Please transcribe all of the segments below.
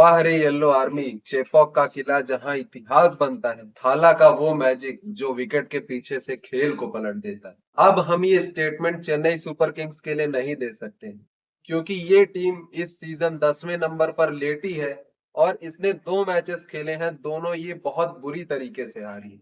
वाह रे yellow army, Chepauk का किला जहां इतिहास बनता है, थाला का वो मैजिक जो विकेट के पीछे से खेल को पलट देता है। अब हम ये स्टेटमेंट चेन्नई सुपर किंग्स के लिए नहीं दे सकते, क्योंकि ये टीम इस सीजन 10वें नंबर पर लेटी है और इसने 2 मैचेस खेले हैं, दोनों ये बहुत बुरी तरीके से हारी है।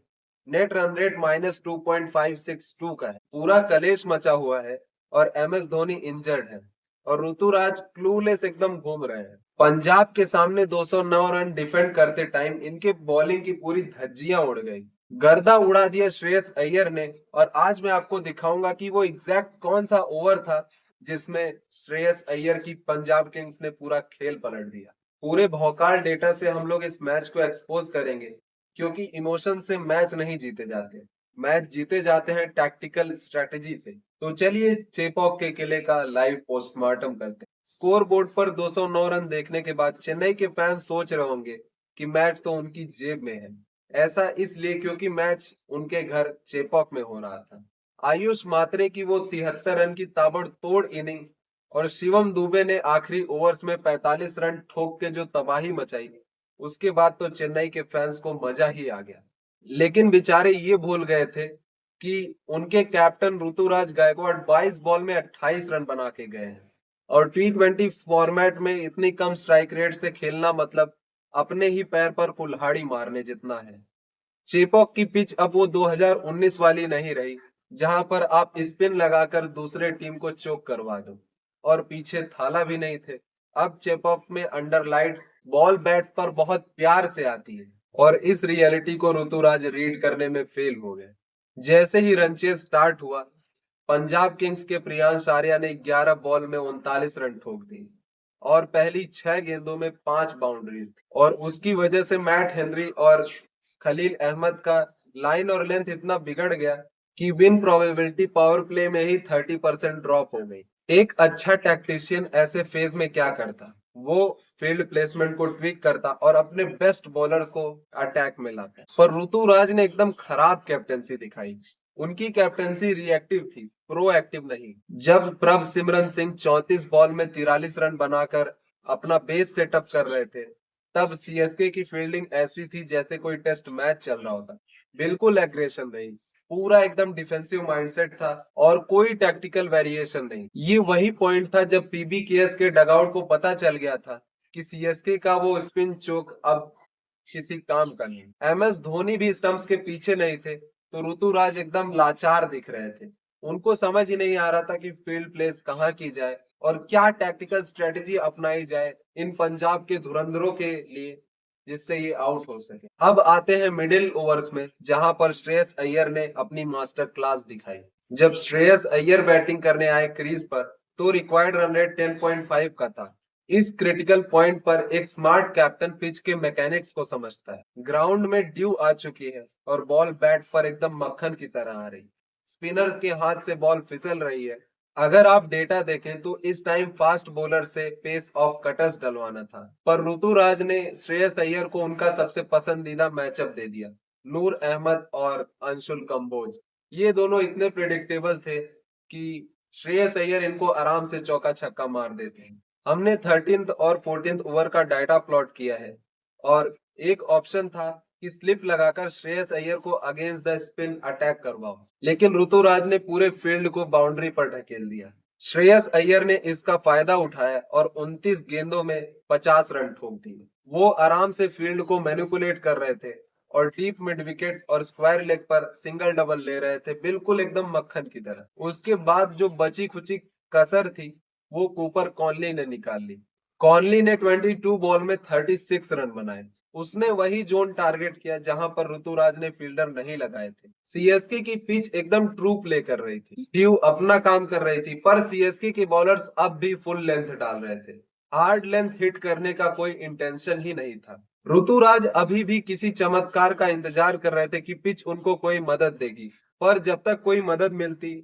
नेट रन रेट -2.562 का है, पूरा कलेश मचा हुआ है और MS धोनी इंजर्ड है और ऋतुराज क्लूलेस एकदम घूम रहे हैं। पंजाब के सामने 209 रन डिफेंड करते टाइम इनके बॉलिंग की पूरी धज्जियां उड़ गई। गर्दा उड़ा दिया श्रेयस अय्यर ने। और आज मैं आपको दिखाऊंगा कि वो एग्जैक्ट कौन सा ओवर था जिसमें श्रेयस अय्यर की पंजाब किंग्स ने पूरा खेल पलट दिया। पूरे भौकाल डेटा से हम लोग इस मैच को एक्सपोज करेंगे, क्योंकि इमोशन से मैच नहीं जीते जाते, मैच जीते जाते हैं टैक्टिकल स्ट्रेटेजी से। तो चलिए चेपॉक के किले का लाइव पोस्टमार्टम करते हैं। स्कोर बोर्ड पर 209 रन देखने के बाद चेन्नई के फैंस सोच रहे होंगे कि मैच तो उनकी जेब में है। ऐसा इसलिए क्योंकि मैच उनके घर चेपॉक में हो रहा था। आयुष मात्रे की वो 73 रन की ताबड़तोड़ इनिंग और शिवम दुबे ने आखिरी ओवर्स में 45 रन ठोक के जो तबाही मचाई, उसके बाद तो चेन्नई के फैंस को मजा ही आ गया। लेकिन बेचारे ये भूल गए थे कि उनके कैप्टन ऋतुराज गायकवाड़ 22 बॉल में 28 रन बना के गए हैं और T20 फॉर्मेट में इतनी कम स्ट्राइक रेट से खेलना मतलब अपने ही पैर पर कुल्हाड़ी मारने जितना है। चेपॉक की पिच अब वो 2019 वाली नहीं रही, जहां पर आप स्पिन लगाकर दूसरे टीम को चोक करवा दो। और पीछे थाला भी नहीं थे। अब चेपॉक में अंडर लाइट्स बॉल बैट पर बहुत प्यार से आती है और इस रियलिटी को ऋतुराज रीड करने में फेल हो गए। जैसे ही रन चेज स्टार्ट हुआ, पंजाब किंग्स के प्रियांश आर्या ने 11 बॉल में 39 रन ठोक दिए और पहली 6 गेंदों में 5 बाउंड्रीज थी। और उसकी वजह से मैट हेनरी और खलील अहमद का लाइन और लेंथ इतना बिगड़ गया कि विन प्रोबेबिलिटी पावर प्ले में ही 30% ड्रॉप हो गई। एक अच्छा टैक्टिशियन ऐसे फेज में क्या करता? वो फील्ड प्लेसमेंट को ट्विक करता और अपने बेस्ट बॉलर्स को अटैक में लाता। पर ऋतुराज ने एकदम खराब कैप्टेंसी दिखाई। उनकी कैप्टेंसी रिएक्टिव थी, प्रोएक्टिव नहीं। जब प्रभ सिमरन सिंह 34 बॉल में 43 रन बनाकर अपना बेस सेटअप कर रहे थे, तब CSK की फील्डिंग ऐसी थी जैसे कोई टेस्ट मैच चल रहा होता। बिल्कुल एग्रेशन नहीं, पूरा एकदम डिफेंसिव माइंडसेट था और कोई टैक्टिकल वेरिएशन नहीं। ये वही पॉइंट था जब PBKS के डगआउट को पता चल गया था कि CSK का वो स्पिन चोक अब किसी काम का नहीं। MS धोनी भी स्टंप्स के पीछे नहीं थे, तो ऋतुराज एकदम लाचार दिख रहे थे। उनको समझ ही नहीं आ रहा था कि फील्ड प्लेस कहाँ की जाए और क्या टैक्टिकल स्ट्रेटेजी अपनाई जाए इन पंजाब के धुरंधरों के लिए, जिससे ये आउट हो सके। अब आते हैं मिडिल ओवर्स में, जहां पर श्रेयस अय्यर ने अपनी मास्टर क्लास दिखाई। जब श्रेयस अय्यर बैटिंग करने आए क्रीज पर, तो रिक्वायर्ड रन रेट 10.5 का था। इस क्रिटिकल पॉइंट पर एक स्मार्ट कैप्टन पिच के मैकेनिक्स को समझता है। ग्राउंड में ड्यू आ चुकी है और बॉल बैट पर एकदम मक्खन की तरह आ रही। स्पिनर्स के हाथ से बॉल फिसल रही है। अगर आप डेटा देखें तो इस टाइम फास्ट बॉलर से पेस ऑफ कटर्स डलवाना था, पर ऋतुराज ने श्रेयस अय्यर को उनका सबसे पसंदीदा मैचअप दे दिया। नूर अहमद और अंशुल कंबोज, ये दोनों इतने प्रिडिक्टेबल थे कि श्रेयस अय्यर इनको आराम से चौका छक्का मार देते हैं। हमने 13th और 14th ओवर का डाटा प्लॉट किया है और एक ऑप्शन था कि स्लिप लगाकर श्रेयस अय्यर को अगेंस्ट द स्पिन अटैक करवाओ, लेकिन ऋतुराज ने पूरे फील्ड को बाउंड्री पर ढकेल दिया। श्रेयस अय्यर ने इसका फायदा उठाया और 29 गेंदों में 50 रन ठोक दिए। वो आराम से फील्ड को मैनिपुलेट कर रहे थे और डीप मिड विकेट और स्क्वायर लेग पर सिंगल डबल ले रहे थे, बिल्कुल एकदम मक्खन की तरह। उसके बाद जो बची खुची कसर थी, वो कूपर कॉनली ने निकाल ली। कॉनली ने 22 बॉल में 36 रन बनाए। उसने वही जोन टारगेट किया जहां पर ऋतुराज ने फील्डर नहीं लगाए थे। CSK की पिच एकदम ट्रू प्ले कर रही थी, ड्यू अपना काम कर रही थी, पर CSK के बॉलर्स अब भी फुल लेंथ डाल रहे थे। हार्ड लेंथ हिट करने का कोई इंटेंशन ही नहीं था। ऋतुराज अभी भी किसी चमत्कार का इंतजार कर रहे थे कि पिच उनको कोई मदद देगी, पर जब तक कोई मदद मिलती,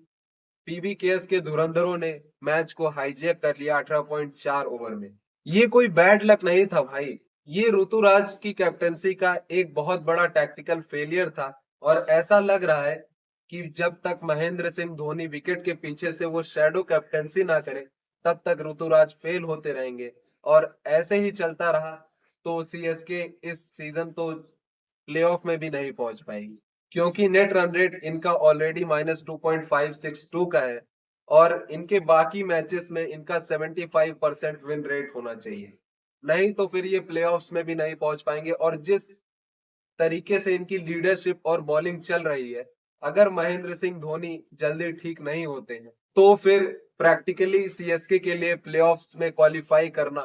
PBKS के धुरंधरों ने मैच को हाईजैक कर लिया 18.4 ओवर में। ये कोई बैड लक नहीं था भाई, ये ऋतुराज की कैप्टेंसी का एक बहुत बड़ा टैक्टिकल फेलियर था। और ऐसा लग रहा है कि जब तक महेंद्र सिंह धोनी विकेट के पीछे से वो शैडो कैप्टेंसी ना करे, तब तक ऋतुराज फेल होते रहेंगे। और ऐसे ही चलता रहा तो सीएसके इस सीजन तो प्लेऑफ में भी नहीं पहुंच पाएगी, क्योंकि नेट रन रेट इनका ऑलरेडी -2.562 का है और इनके बाकी मैचेस में इनका 75% विन रेट होना चाहिए। नहीं तो फिर ये प्लेऑफ्स में भी नहीं पहुंच पाएंगे। और जिस तरीके से इनकी लीडरशिप और बॉलिंग चल रही है, अगर महेंद्र सिंह धोनी जल्दी ठीक नहीं होते हैं तो फिर प्रैक्टिकली सीएसके के लिए प्लेऑफ्स में क्वालिफाई करना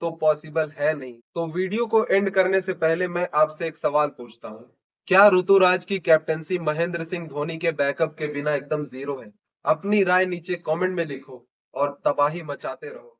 तो पॉसिबल है नहीं। तो वीडियो को एंड करने से पहले मैं आपसे एक सवाल पूछता हूँ, क्या ऋतुराज की कैप्टनसी महेंद्र सिंह धोनी के बैकअप के बिना एकदम जीरो है? अपनी राय नीचे कमेंट में लिखो और तबाही मचाते रहो।